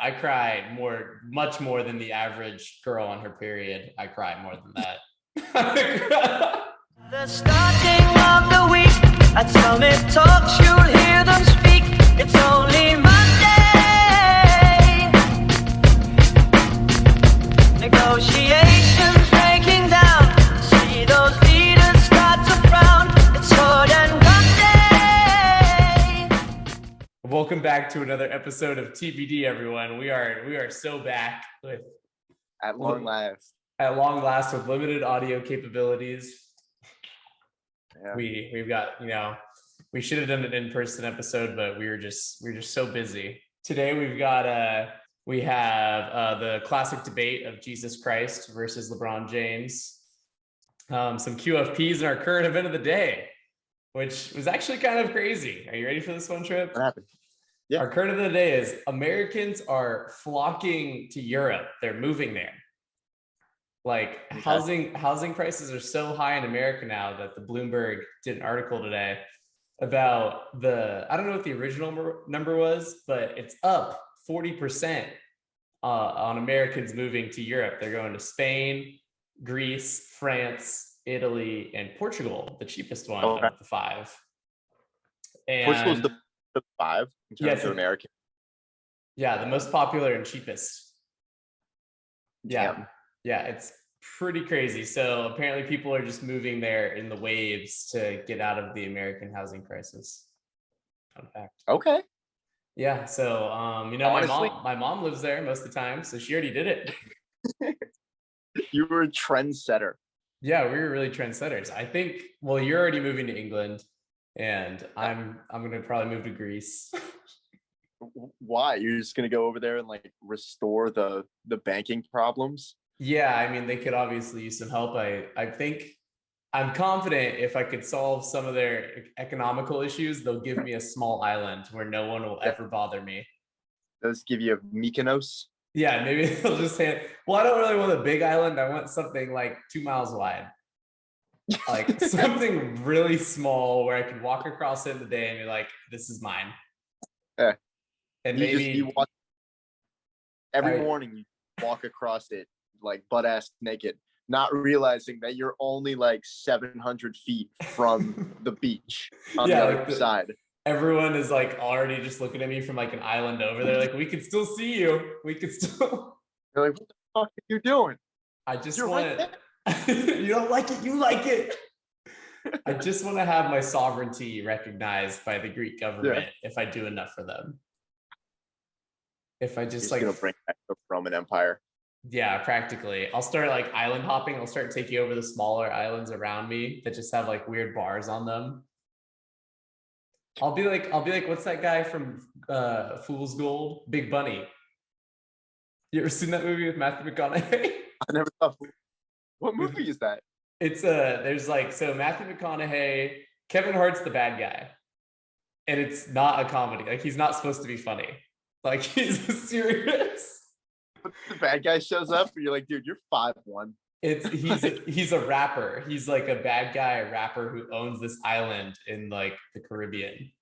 I cry much more than the average girl on her period. I cry more than that. The starting of the week, at Summit Talks, you'll hear them speak. It's only Monday. Negotiations breaking down. See those leaders start to frown. It's Sword and Gun Day. Welcome back to another episode of TBD, everyone. We are so back with at long last with limited audio capabilities. Yeah. We've got, we should have done an in-person episode, but we were just so busy. Today we have the classic debate of Jesus Christ versus LeBron James. Some QFPs in our current event of the day, which was actually kind of crazy. Are you ready for this one, Trip? What happened? Yeah. Our current event of the day is Americans are flocking to Europe. They're moving there. Like housing prices are so high in America now that the Bloomberg did an article today about I don't know what the original number was, but it's up 40% on Americans moving to Europe. They're going to Spain, Greece, France, Italy, and Portugal, the cheapest one of the five. And Portugal's the five in terms of American. Yeah, the most popular and cheapest. Yeah. Yeah, it's pretty crazy. So apparently people are just moving there in the waves to get out of the American housing crisis. Fun fact. Okay. Yeah. So, honestly, my mom lives there most of the time, so she already did it. You were a trendsetter. Yeah, we were really trendsetters. I think, well, you're already moving to England and I'm going to probably move to Greece. Why? You're just going to go over there and like restore the banking problems? Yeah, I mean, they could obviously use some help. I think I'm confident if I could solve some of their economical issues, they'll give me a small island where no one will ever bother me. Does give you a Mykonos? Yeah, maybe they'll just say, well, I don't really want a big island. I want something like 2 miles wide. Like something really small where I can walk across it in the day and be like, this is mine. Yeah. And maybe every morning you walk across it like butt ass naked, not realizing that you're only like 700 feet from the beach on the other side. Everyone is like already just looking at me from like an island over there. Like, we can still see you. We could still. You're like, what the fuck are you doing? I just want it. You don't like it. You like it. I just want to have my sovereignty recognized by the Greek government if I do enough for them. If I just gonna bring back the Roman Empire. Yeah, practically. I'll start like island hopping. I'll start taking over the smaller islands around me that just have like weird bars on them. I'll be like, what's that guy from Fool's Gold? Big Bunny. You ever seen that movie with Matthew McConaughey? I never saw. What movie is that? It's there's like, so Matthew McConaughey, Kevin Hart's the bad guy, and it's not a comedy. Like, he's not supposed to be funny. Like, he's serious. The bad guy shows up and you're like, dude, you're 5'1". He's a rapper. He's like a bad guy, a rapper who owns this island in like the Caribbean.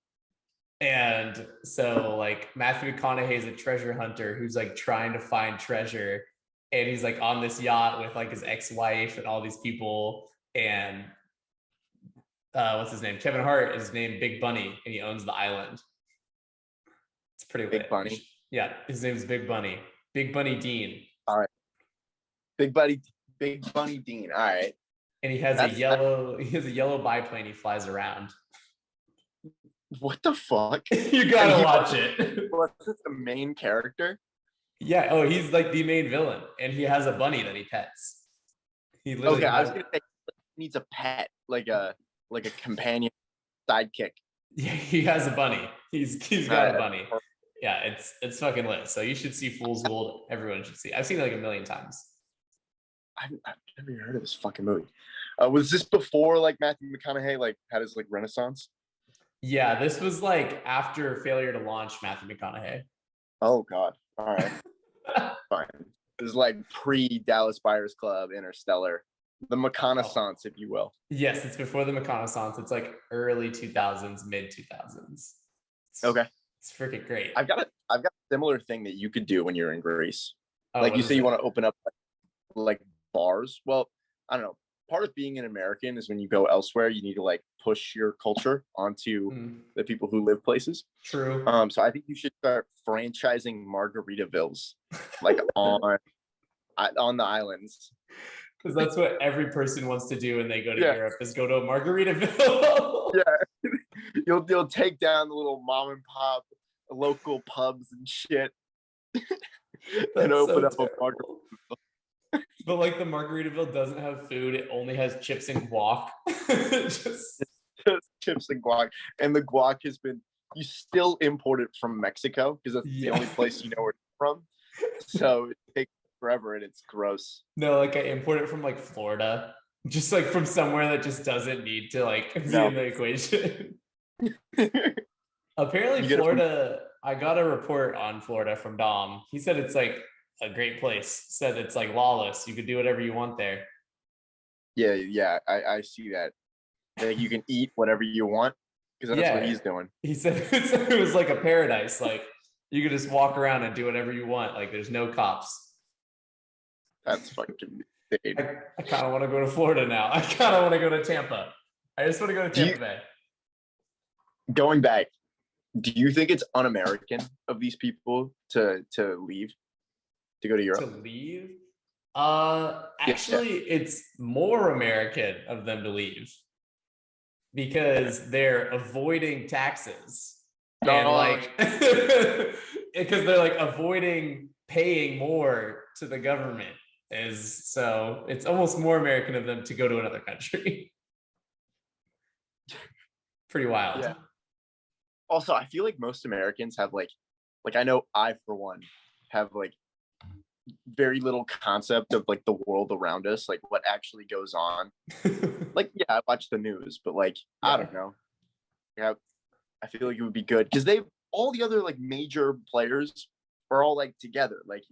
And so like Matthew McConaughey is a treasure hunter who's like trying to find treasure. And he's like on this yacht with like his ex-wife and all these people. And what's his name? Kevin Hart is named Big Bunny and he owns the island. It's pretty Big lit. Bunny. Yeah, his name is Big Bunny. Big Bunny Dean. All right. Big Bunny Dean. All right. And he has a yellow biplane he flies around. What the fuck? You gotta watch it. What's this, the main character? Yeah. Oh, he's like the main villain, and he has a bunny that he pets. I was gonna say he needs a pet, like a companion sidekick. Yeah, he has a bunny. He's got a bunny. Yeah, it's fucking lit. So you should see Fool's Gold. Everyone should see. I've seen it like 1 million times. I've never even heard of this fucking movie. Was this before like Matthew McConaughey like had his like renaissance? Yeah, this was like after failure to launch Matthew McConaughey. Oh God. All right. Fine. This is like pre-Dallas Buyers Club, Interstellar, the McConaissance, if you will. Yes, it's before the McConaissance. It's like early 2000s, mid 2000s. Okay. It's freaking great. I've got to similar thing that you could do when you're in Greece. Oh, Like what you is say, you it? want to open up like bars. Well, I don't know. Part of being an American is when you go elsewhere, you need to like push your culture onto the people who live places. True. So I think you should start franchising Margaritavilles, like on the islands. Because that's what every person wants to do when they go to Yeah. Europe is go to a Margaritaville. Yeah, you'll take down the little mom and pop local pubs and shit, and open up a Margaritaville. But like the Margaritaville doesn't have food; it only has chips and guac. Just chips and guac, and the guac has been you still import it from Mexico because that's the only place you know where it's from. So it takes forever and it's gross. No, like I import it from like Florida, just like from somewhere that just doesn't need to like be in the equation. Apparently Florida, I got a report on Florida from Dom. He said it's like a great place. Said it's like lawless. You could do whatever you want there. Yeah, I see that. Like you can eat whatever you want because that's what he's doing. He said it was like a paradise. Like you could just walk around and do whatever you want. Like there's no cops. That's fucking insane. I kind of want to go to Florida now. I kind of want to go to Tampa. I just want to go to Tampa Bay. Going back, do you think it's un-American of these people to leave, to go to Europe? To leave? Actually, it's more American of them to leave because they're avoiding taxes and like because they're like avoiding paying more to the government. So it's almost more American of them to go to another country. Pretty wild. Yeah. Also, I feel like most Americans have like I know I for one have like very little concept of like the world around us, like what actually goes on. Like, yeah, I watch the news, but like I don't know. Yeah, I feel like it would be good because all the other like major players are all like together, like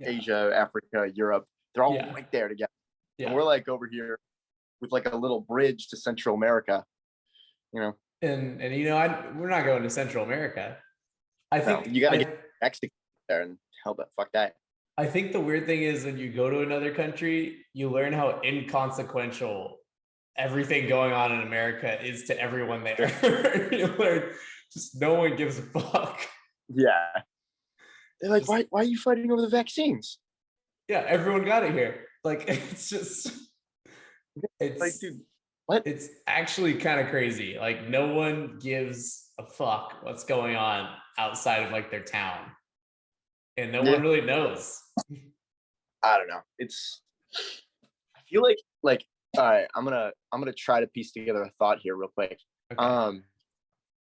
Asia, Africa, Europe. They're all right there together. Yeah. And we're like over here with like a little bridge to Central America, And we're not going to Central America. I think you gotta get Mexico there and fuck that. I think the weird thing is when you go to another country, you learn how inconsequential everything going on in America is to everyone there. You learn just no one gives a fuck. Yeah. They're like, why are you fighting over the vaccines? Yeah, everyone got it here. Like it's like, dude, what? It's actually kind of crazy. Like no one gives a fuck what's going on outside of like their town. And no one really knows. I don't know. I feel like all right, I'm gonna try to piece together a thought here real quick. Okay.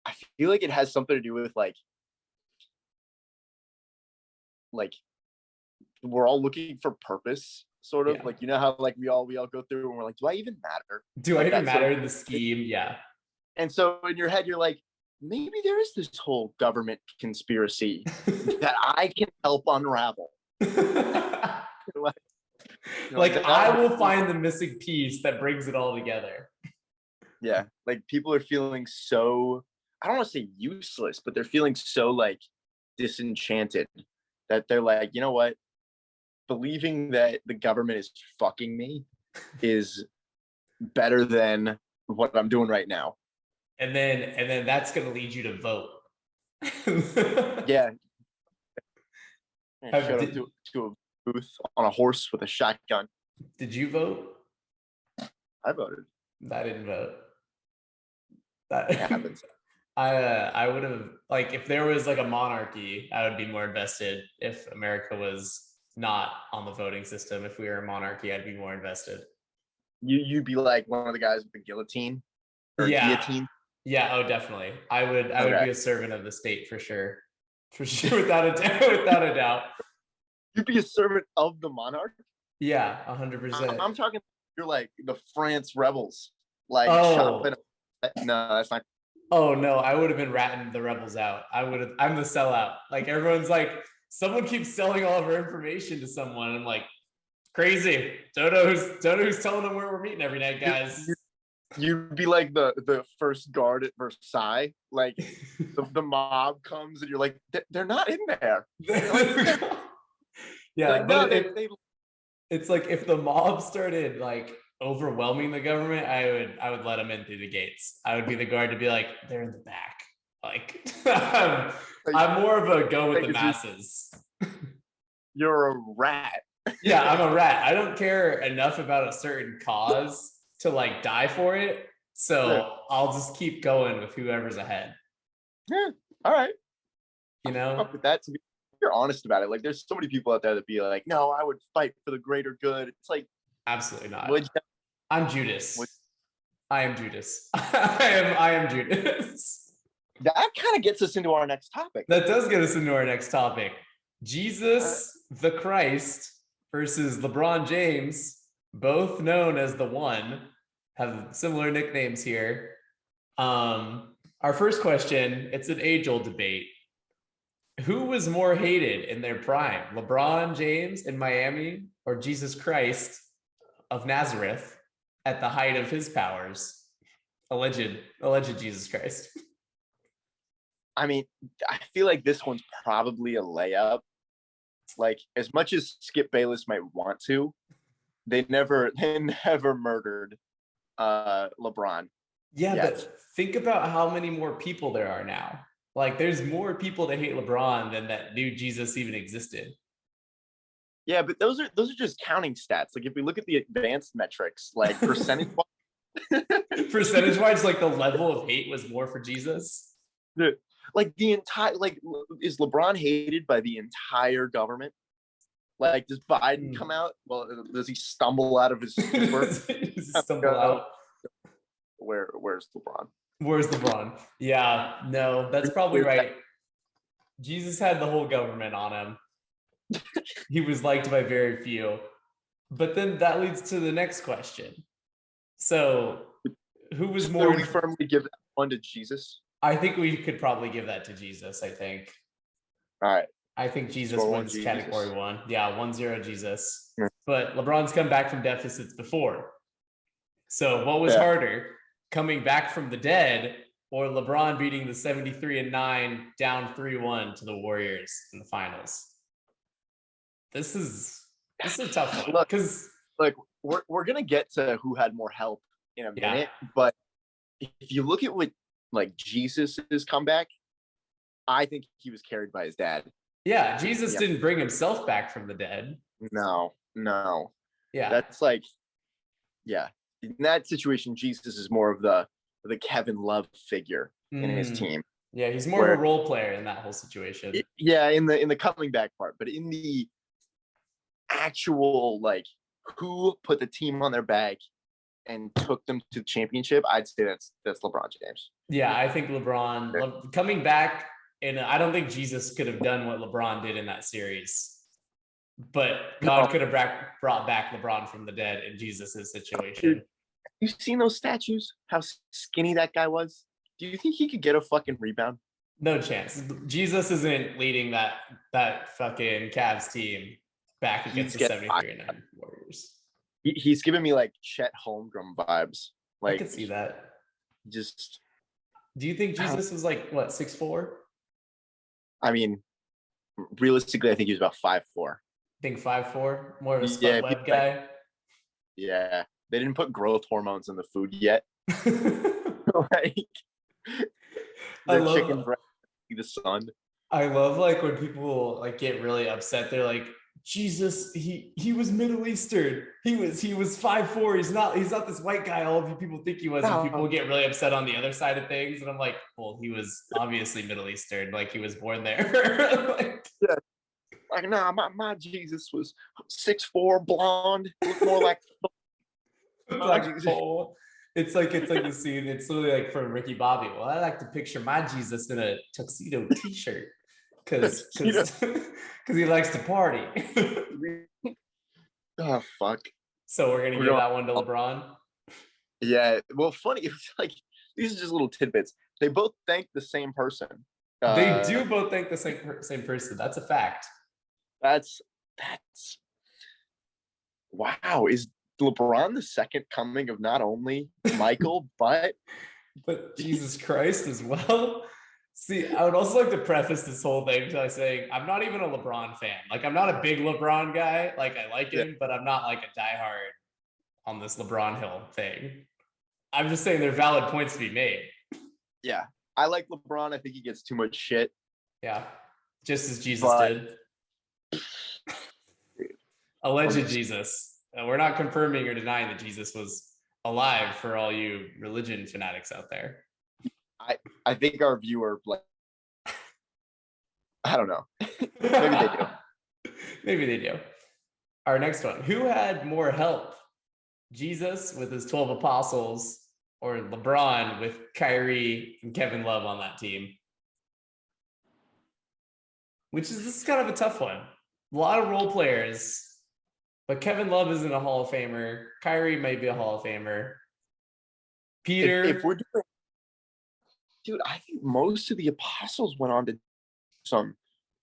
I feel like it has something to do with like we're all looking for purpose, sort of. Like how like we all go through and we're like, do I even matter? Do I even matter in the scheme? Yeah. And so in your head, you're like, maybe there is this whole government conspiracy that I can help unravel. I will find the missing piece that brings it all together. Yeah, like people are feeling so, I don't want to say useless, but they're feeling so like disenchanted that they're like, you know what? Believing that the government is fucking me is better than what I'm doing right now. And then that's going to lead you to vote. Yeah. Showed up to a booth on a horse with a shotgun. Did you vote? I voted. I didn't vote. That happens. I would have, like, if there was like a monarchy, I would be more invested. If America was not on the voting system, if we were a monarchy, I'd be more invested. You'd be like one of the guys with the guillotine or guillotine. Yeah, oh definitely. I would be a servant of the state for sure. For sure, without a doubt. You'd be a servant of the monarch? Yeah, 100%. I'm talking, you're like the France rebels. Like, no, that's not. Oh no, I would have been ratting the rebels out. I'm the sellout. Like everyone's like, someone keeps selling all of our information to someone. I'm like, crazy. Dodo's telling them where we're meeting every night, guys. You'd be like the first guard at Versailles. Like the mob comes and you're like, they're not in there. Yeah, like, but no, it's like if the mob started like overwhelming the government, I would let them in through the gates. I would be the guard to be like, they're in the back. Like I'm more of a go with the masses. You're a rat. Yeah, I'm a rat. I don't care enough about a certain cause to like die for it. So I'll just keep going with whoever's ahead. Yeah. All right. You know, with that, to be you're honest about it. Like there's so many people out there that be like, no, I would fight for the greater good. It's like absolutely not. I'm Judas. I am Judas. I am Judas. That kind of gets us into our next topic. That does get us into our next topic. Jesus the Christ versus LeBron James, both known as the One, have similar nicknames here. Our first question, it's an age-old debate. Who was more hated in their prime, LeBron James in Miami or Jesus Christ of Nazareth at the height of his powers? Alleged Jesus Christ. I mean, I feel like this one's probably a layup. Like, as much as Skip Bayless might want to, they never murdered LeBron. Yeah, but think about how many more people there are now. Like, there's more people to hate LeBron than that knew Jesus even existed. Yeah, but those are just counting stats. Like, if we look at the advanced metrics, like percentage wise, like the level of hate was more for Jesus. Like the entire, like, is LeBron hated by the entire government? Like, does Biden come out? Well, does he stumble out of his stupor? Where's LeBron? Where's LeBron? Yeah, no, that's probably right. Jesus had the whole government on him. He was liked by very few. But then that leads to the next question. So, who was more? We firmly give that one to Jesus? I think we could probably give that to Jesus, I think. All right. I think Jesus wins category 1. Yeah, 1-0 Jesus. Yeah. But LeBron's come back from deficits before. So what was harder, coming back from the dead or LeBron beating the 73-9 down 3-1 to the Warriors in the finals? This is a tough one. Look, we're going to get to who had more help in a minute, but if you look at what like Jesus's comeback, I think he was carried by his dad. Yeah, Jesus didn't bring himself back from the dead. No. Yeah. That's like, in that situation, Jesus is more of the Kevin Love figure in his team. Yeah, he's more of a role player in that whole situation. In the coming back part, but in the actual, like, who put the team on their back and took them to the championship, I'd say that's LeBron James. Yeah, I think LeBron coming back, and I don't think Jesus could have done what LeBron did in that series. But God could have brought back LeBron from the dead in Jesus' situation. Dude, you seen those statues? How skinny that guy was? Do you think he could get a fucking rebound? No chance. Jesus isn't leading that fucking Cavs team back against the 73-9 Warriors. He's giving me like Chet Holmgren vibes. Like, I could see that. Just. Do you think Jesus was like what, 6'4"? I mean, realistically, I think he was about 5'4". I think 5'4", more of a split web guy. Yeah, they didn't put growth hormones in the food yet. Like, chicken breast, the sun. I love like when people like get really upset. They're like, Jesus, he was Middle Eastern. He was 5'4". He's not this white guy all of you people think he was. And people get really upset on the other side of things. And I'm like, well, he was obviously Middle Eastern. Like, he was born there. Like, nah, my Jesus was 6'4", blonde, looked more like It's like the scene. It's literally like from Ricky Bobby. Well, I like to picture my Jesus in a tuxedo T-shirt because he likes to party. Oh fuck! So we're gonna give that one to LeBron. Yeah. Well, funny. It's like these are just little tidbits. They both thank the same person. They do both thank the same person. That's a fact. That's wow. LeBron the second coming of not only Michael, but Jesus Christ as well. See, I would also like to preface this whole thing by saying I'm not even a LeBron fan. Like, I'm not a big LeBron guy. Like, I like him, but I'm not like a diehard on this LeBron Hill thing. I'm just saying there are valid points to be made. yeah, I like LeBron. I think he gets too much shit. Yeah, just as Jesus did. Alleged Jesus. We're not confirming or denying that Jesus was alive for all you religion fanatics out there. I think our viewer, like, I don't know. Maybe they do. Maybe they do. Our next one. Who had more help? Jesus with his 12 apostles or LeBron with Kyrie and Kevin Love on that team? This is kind of a tough one. A lot of role players, but Kevin Love isn't a Hall of Famer. Kyrie might be a Hall of Famer. Peter. If we're doing, dude, I think most of the apostles went on to some.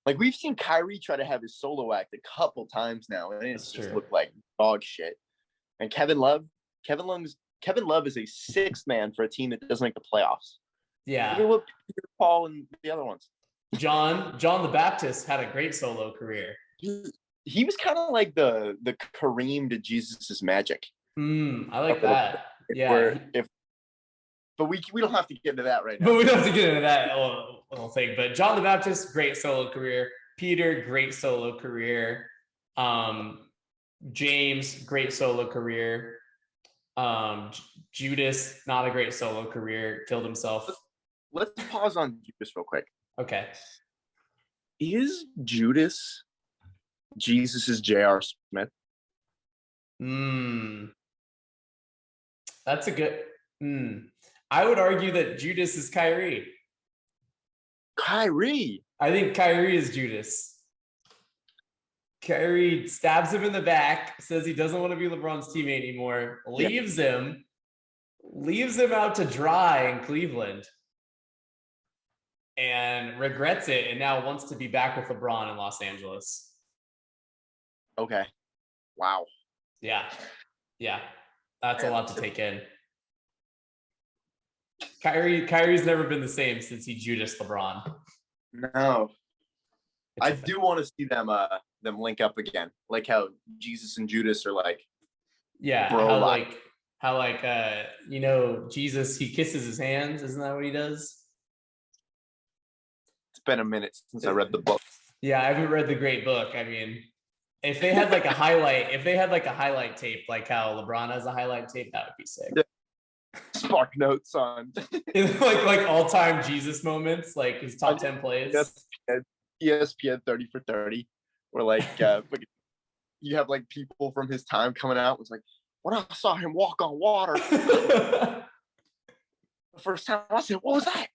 Like, we've seen Kyrie try to have his solo act a couple times now, and it's just looked like dog shit. And Kevin Love is a sixth man for a team that doesn't make the playoffs. Yeah. Look at what Peter, Paul, and the other ones. John the Baptist had a great solo career. He was kind of like the Kareem to Jesus's Magic. I like that. Yeah. But we don't have to get into that right now. But we don't have to get into that little thing. But John the Baptist, great solo career. Peter, great solo career. James, great solo career. Judas, not a great solo career, killed himself. Let's pause on Judas real quick. Okay. Is Judas Jesus's J.R. Smith? That's a good. I would argue that Judas is Kyrie. Kyrie. I think Kyrie is Judas. Kyrie stabs him in the back, says he doesn't want to be LeBron's teammate anymore, leaves him out to dry in Cleveland, and regrets it, and now wants to be back with LeBron in Los Angeles. Okay. Wow. Yeah. That's a lot to take in. Kyrie's never been the same since he Judas LeBron. No. I do want to see them link up again. Like how Jesus and Judas are like. Yeah, how Jesus, he kisses his hands, isn't that what he does? It's been a minute since I read the book. Yeah, I haven't read the great book. I mean, if they had like a highlight tape, like how LeBron has a highlight tape, that would be sick. Yeah. Spark notes on like all-time Jesus moments, like his top 10 plays. ESPN 30 for 30, where like you have like people from his time coming out. It's like, when I saw him walk on water, the first time I said, "What was that?"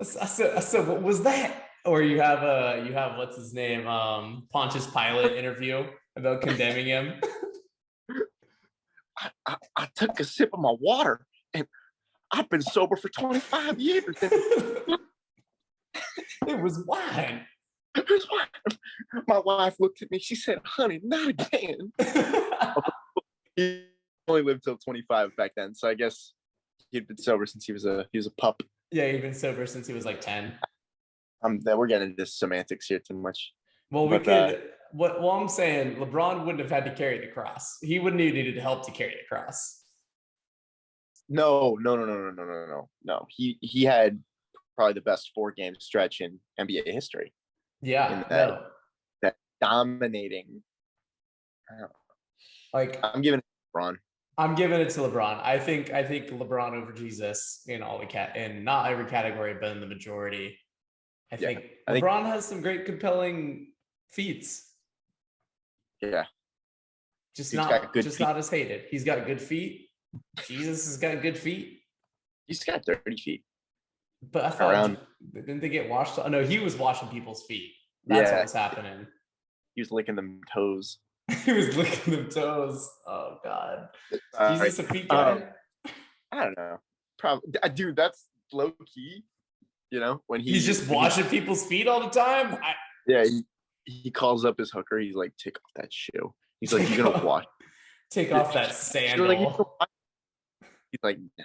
I said, "What was that?" Or you have what's his name, Pontius Pilate interview about condemning him. I took a sip of my water, and I've been sober for 25 years. It was wine. It was wine. My wife looked at me. She said, "Honey, not again." He only lived till 25 back then, so I guess he'd been sober since he was a pup. Yeah, he'd been sober since he was like 10. We're getting into semantics here too much. Well, I'm saying LeBron wouldn't have had to carry the cross. He wouldn't have needed help to carry the cross. No. He had probably the best 4-game stretch in NBA history. Yeah, that dominating. Like, I'm giving it to LeBron. I'm giving it to LeBron. I think LeBron over Jesus in in not every category, but in the majority. I think LeBron has some great compelling feats. Yeah. Just not as hated. He's got good feet. Jesus has got good feet. He's got dirty feet. But I thought, didn't they get washed? No, he was washing people's feet. That's what was happening. He was licking them toes. He was licking them toes. Oh God. Jesus a feet guy? I don't know. Probably, dude. That's low key. You know, when he's just washing people's feet all the time. He calls up his hooker. He's like, "Take off that shoe." He's like, "You're gonna wash." Take off that sandal. He's like, no.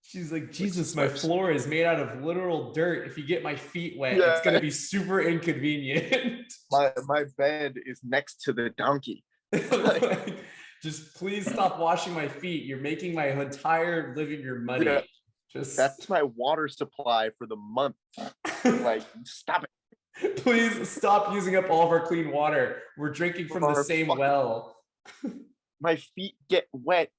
She's like, Jesus, my floor is made out of literal dirt. If you get my feet wet, it's gonna be super inconvenient. My bed is next to the donkey. Like, just please stop washing my feet. You're making my entire living room muddy. Yeah. Just That's my water supply for the month. Like, stop it. Please stop using up all of our clean water. We're drinking from the same well. My feet get wet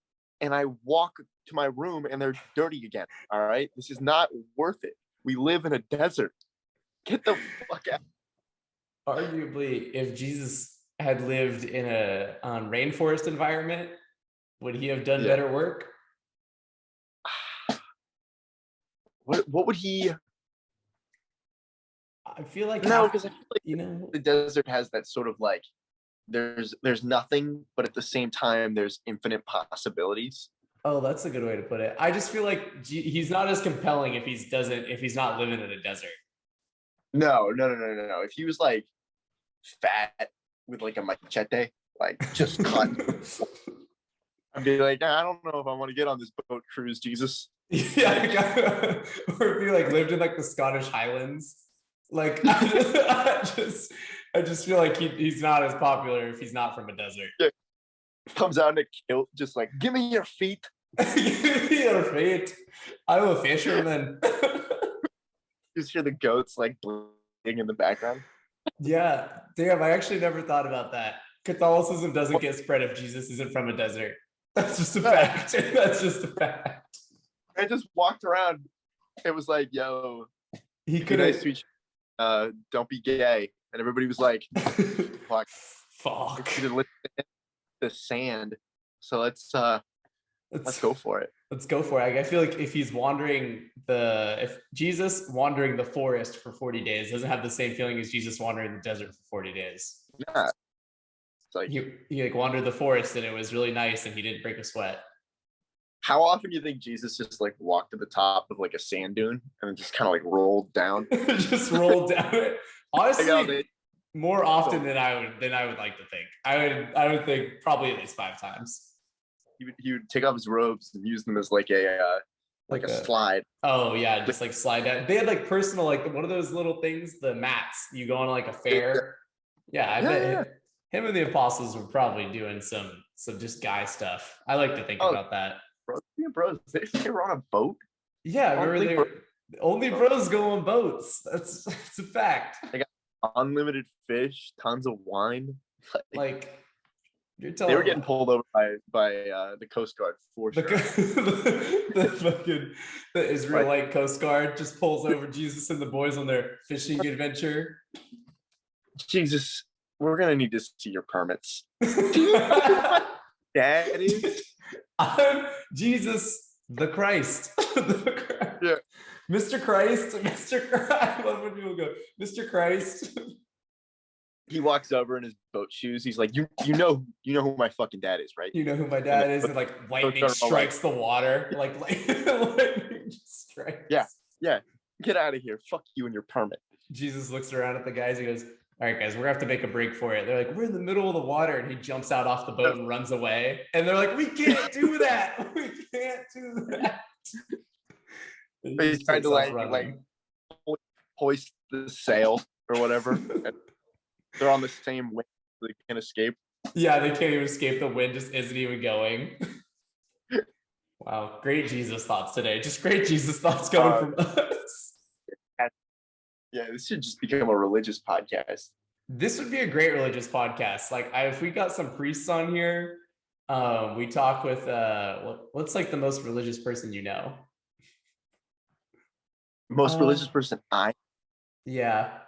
and I walk to my room and they're dirty again. All right. This is not worth it. We live in a desert. Get the fuck out. Arguably, if Jesus had lived in a rainforest environment, would he have done better work? What would he? I feel like no, because I feel like the desert has that sort of like there's nothing, but at the same time there's infinite possibilities. Oh, that's a good way to put it. I just feel like he's not as compelling if he's not living in a desert. No. If he was like fat with like a machete, like just cut, I'd be like, I don't know if I want to get on this boat cruise, Jesus. Yeah, or if he like lived in like the Scottish Highlands. Like I just feel like he's not as popular if he's not from a desert. Yeah. Comes out in a kilt, just like, give me your feet. Give me your feet. I'm a fisherman. Just hear the goats like bleeding in the background. Yeah, damn, I actually never thought about that. Catholicism doesn't get spread if Jesus isn't from a desert. That's just a fact. That's just a fact. I just walked around. It was like, yo, he could have don't be gay. And everybody was like, fuck. The sand. So let's go for it. Let's go for it. I feel like if Jesus wandering the forest for 40 days doesn't have the same feeling as Jesus wandering the desert for 40 days. Yeah. It's like he like wandered the forest and it was really nice and he didn't break a sweat. How often do you think Jesus just like walked to the top of like a sand dune and then just kind of like rolled down? Just rolled down it. Honestly, more often than I would like to think. I would think probably at least 5 times. He would take off his robes and use them as like a slide. Oh yeah, just like slide down. They had like personal, like one of those little things, the mats you go on like a fair. Yeah, I bet him and the apostles were probably doing some just guy stuff. I like to think about that. Bros, they were on a boat. Yeah, only bros go on boats. That's a fact. They got unlimited fish, tons of wine. Like you're telling they were getting pulled over by the Coast Guard for sure. The Israelite Coast Guard just pulls over Jesus and the boys on their fishing adventure. Jesus, we're gonna need to see your permits. That is. I'm Jesus the Christ. Yeah. Mr. Christ. I love when people go, Mr. Christ. He walks over in his boat shoes. He's like, you know who my fucking dad is, right? You know who my dad is, and like lightning strikes the water. Like lightning strikes. Yeah. Get out of here. Fuck you and your permit. Jesus looks around at the guys. He goes, all right, guys, we're gonna have to make a break for it. They're like, we're in the middle of the water, and he jumps out off the boat and runs away. And they're like, we can't do that. We can't do that. He's trying to like hoist the sail or whatever. They're on the same wind, so they can't escape. Yeah, they can't even escape. The wind just isn't even going. Wow, great Jesus thoughts today. Just great Jesus thoughts coming from us. Yeah, this should just become a religious podcast. This would be a great religious podcast. Like, if we got some priests on here, we talk with what's like the most religious person you know? Most religious person Yeah.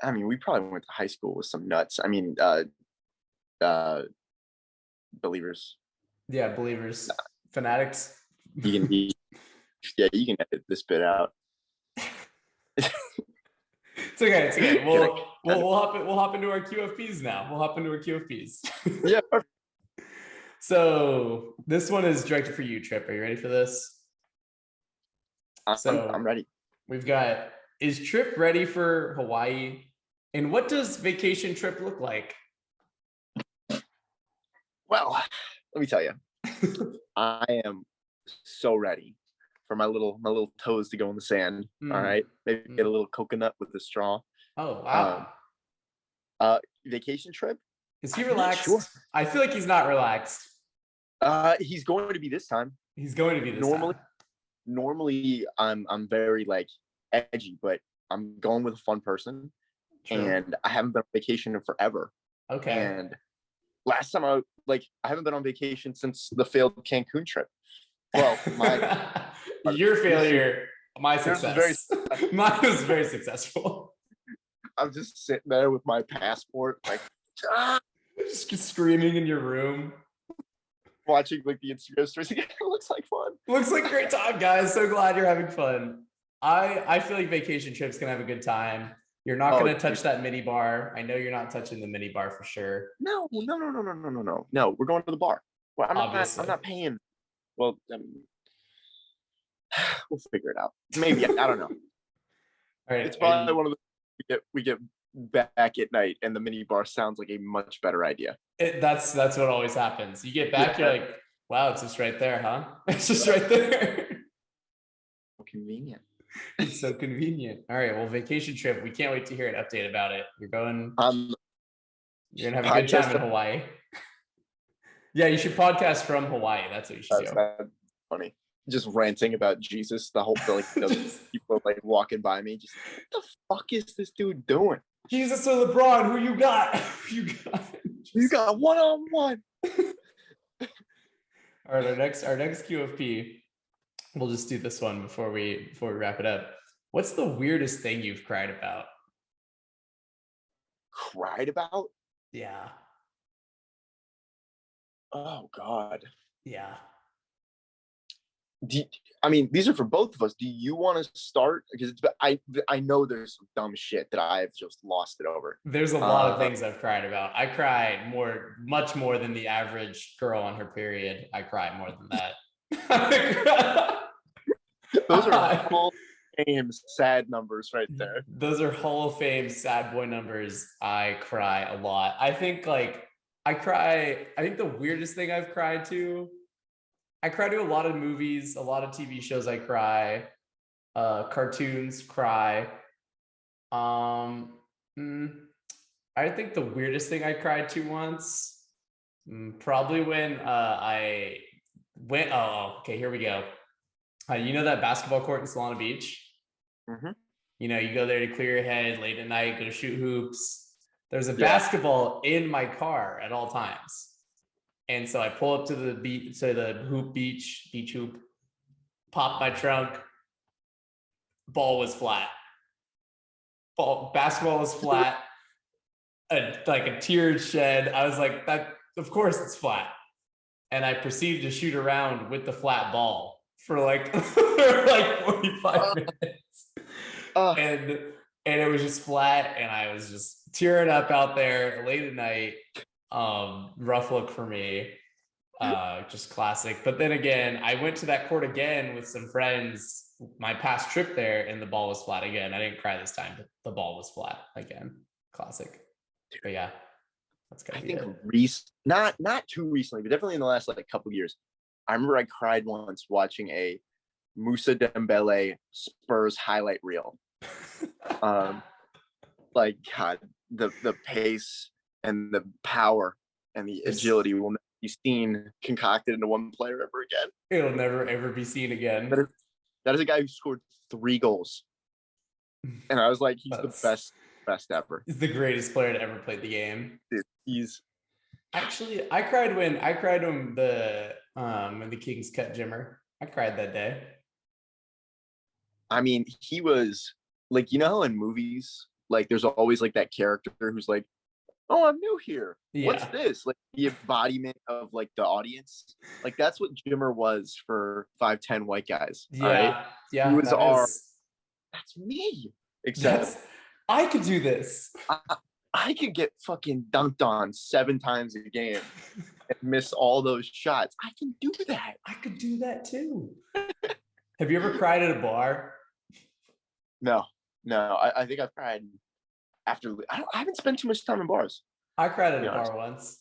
I mean, we probably went to high school with some nuts. I mean, believers. Yeah, believers. Fanatics. You can edit this bit out. It's okay. We'll hop into our QFPs now. Yeah. So this one is directed for you, Trip. Are you ready for this? I'm ready. We've got, is Trip ready for Hawaii? And what does vacation trip look like? Well, let me tell you, I am so ready for my little toes to go in the sand. All right, maybe get a little coconut with a straw. Oh Um, wow. Vacation trip? Is he I'm not sure. relaxed? I feel like he's not relaxed. He's going to be this time. He's going to be this Normally, time. normally I'm very like edgy, but I'm going with a fun person, True. and I haven't been on vacation in forever. Okay. And last time I haven't been on vacation since the failed Cancun trip. Well, Your failure, my yours was very success. Mine was very successful. I'm just sitting there with my passport, like Just screaming in your room. watching like the Instagram stories. It looks like fun. Looks like a great time, guys. So glad you're having fun. I feel like vacation trips can have a good time. You're not going to touch that mini bar. I know you're not touching the mini bar for sure. No. No, we're going to the bar. Well, I'm not paying. Well, we'll figure it out. Maybe I don't know. All right. It's probably one of the we get back at night, and the mini bar sounds like a much better idea. That's what always happens. You get back, you're like, wow, it's just right there, huh? It's just right there. Convenient. It's so convenient. All right. Well, vacation trip. We can't wait to hear an update about it. You're going. You're gonna have a good time in Hawaii. Yeah, you should podcast from Hawaii. That's what you should do. That's funny. Just ranting about Jesus the whole like people like walking by me. Just what the fuck is this dude doing? Jesus or LeBron, who you got? You got one-on-one. All right, our next QFP. We'll just do this one before we wrap it up. What's the weirdest thing you've cried about? Cried about? Yeah. Oh God. Yeah. I mean, these are for both of us. Do you want to start? Because I know there's some dumb shit that I've just lost it over. There's a lot of things I've cried about. I cry much more than the average girl on her period. I cry more than that. Those are Hall of Fame sad numbers right there. Those are Hall of Fame sad boy numbers. I cry a lot. I think the weirdest thing I've cried to, I cry to a lot of movies, a lot of TV shows. I cry, cartoons, cry. I think the weirdest thing I cried to once, probably when I went. Oh, okay, here we go. You know that basketball court in Solana Beach? Mm-hmm. You know, you go there to clear your head late at night, go shoot hoops. There's a basketball in my car at all times. And so I pull up to the beach, beach hoop, pop my trunk. Ball was flat. Basketball was flat. Like a tear shed. I was like, that. Of course it's flat. And I proceeded to shoot around with the flat ball for like 45 minutes. And it was just flat, and I was just tearing up out there late at night. Rough look for me. Just classic. But then again, I went to that court again with some friends my past trip there, and the ball was flat again. I didn't cry this time, but the ball was flat again. Classic. But yeah, that's gotta be it. Not too recently, but definitely in the last like couple of years. I remember I cried once watching a Musa Dembele Spurs highlight reel. Like God, the pace and the power and the agility will never be seen concocted into one player ever again. It'll never ever be seen again. That is a guy who scored 3 goals, and I was like, he's the best ever. He's the greatest player to ever play the game. Dude, he's actually. I cried when the Kings cut Jimmer. I cried that day. I mean, he was like, you know how in movies, like there's always like that character who's like, oh, I'm new here. Yeah. What's this? Like the embodiment of like the audience. Like that's what Jimmer was for 5'10" white guys. Yeah. Right? Yeah. He was that's me. Except I could do this. I could get fucking dunked on 7 times a game and miss all those shots. I can do that. I could do that too. Have you ever cried at a bar? No. I think I've cried after. I haven't spent too much time in bars. I cried at a bar once.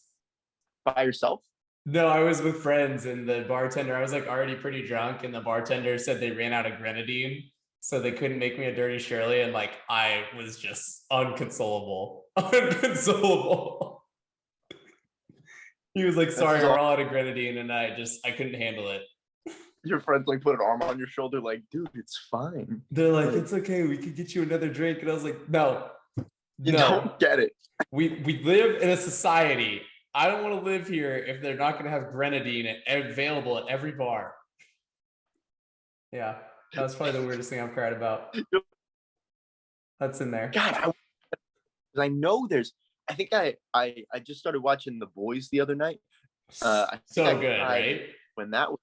By yourself? No, I was with friends and the bartender, I was like already pretty drunk, and the bartender said they ran out of grenadine, so they couldn't make me a dirty Shirley, and like I was just unconsolable. Unconsolable. He was like, sorry, we're all out of grenadine, and I couldn't handle it. Your friends like put an arm on your shoulder, like, dude, it's fine. They're like, it's okay, we could get you another drink. And I was like, no, You don't get it. We live in a society. I don't want to live here if they're not going to have grenadine available at every bar. Yeah, that's probably the weirdest thing I've cried about. That's in there. God, I know there's. I think I just started watching The Boys the other night. So good, right? When that was,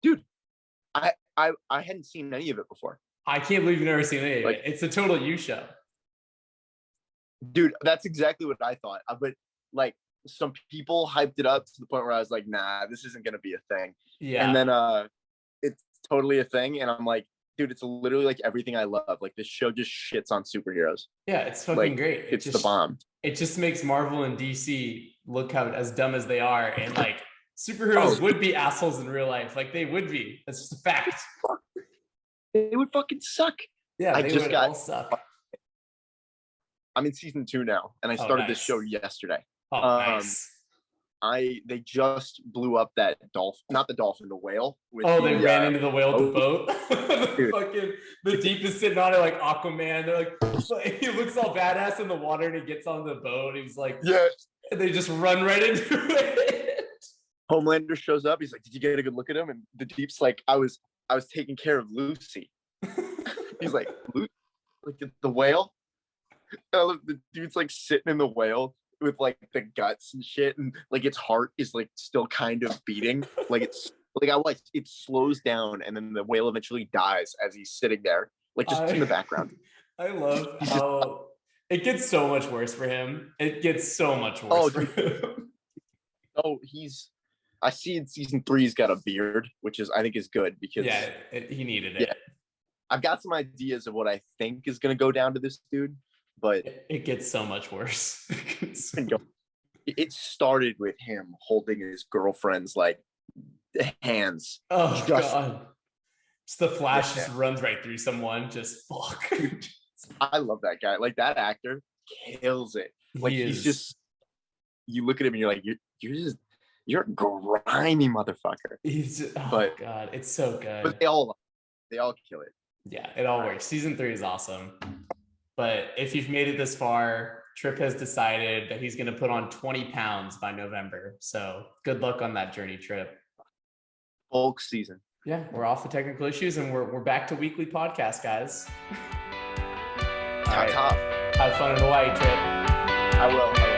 dude, I hadn't seen any of it before. I can't believe you've never seen any of Like, it. It's a total you show. Dude, that's exactly what I thought. But like some people hyped it up to the point where I was like, nah, this isn't gonna be a thing. Yeah. And then it's totally a thing. And I'm like, dude, it's literally like everything I love. Like this show just shits on superheroes. Yeah, it's fucking Like, great. It's the bomb. It just makes Marvel and DC look out as dumb as they are. And like superheroes would be assholes in real life. Like they would be. That's just a fact. They would fucking suck. Yeah, I they just would got all suck. I'm in season 2 now, and I started this nice. show yesterday. Oh, nice. They just blew up that dolphin, not the dolphin, the whale. With They ran into the whale with the boat. Dude. Fucking the Deep is sitting on it like Aquaman. They're like, he looks all badass in the water, and he gets on the boat. He's like, yeah. And they just run right into it. Homelander shows up. He's like, "Did you get a good look at him?" And the Deep's like, "I was taking care of Lucy." He's like, like the whale. The dude's like sitting in the whale with like the guts and shit, and like its heart is like still kind of beating. Like it's like it slows down, and then the whale eventually dies as he's sitting there, like just in the background. I love how it gets so much worse for him. It gets so much worse for him. Oh, I see in season 3 he's got a beard, which I think is good because he needed it. Yeah, I've got some ideas of what I think is going to go down to this dude, but it gets so much worse. It started with him holding his girlfriend's like hands. Oh god! Just the Flash just runs right through someone. Just fuck. I love that guy. Like that actor kills it. Like he's just. You look at him and you're like, you're a grimy motherfucker. He's just, god, it's so good. But they all kill it. Yeah, it all works. Season 3 is awesome. But if you've made it this far, Tripp has decided that he's going to put on 20 pounds by November. So good luck on that journey, Tripp. Bulk season. Yeah, we're off the technical issues and we're back to weekly podcast, guys. All right. Have fun in Hawaii, Tripp. I will.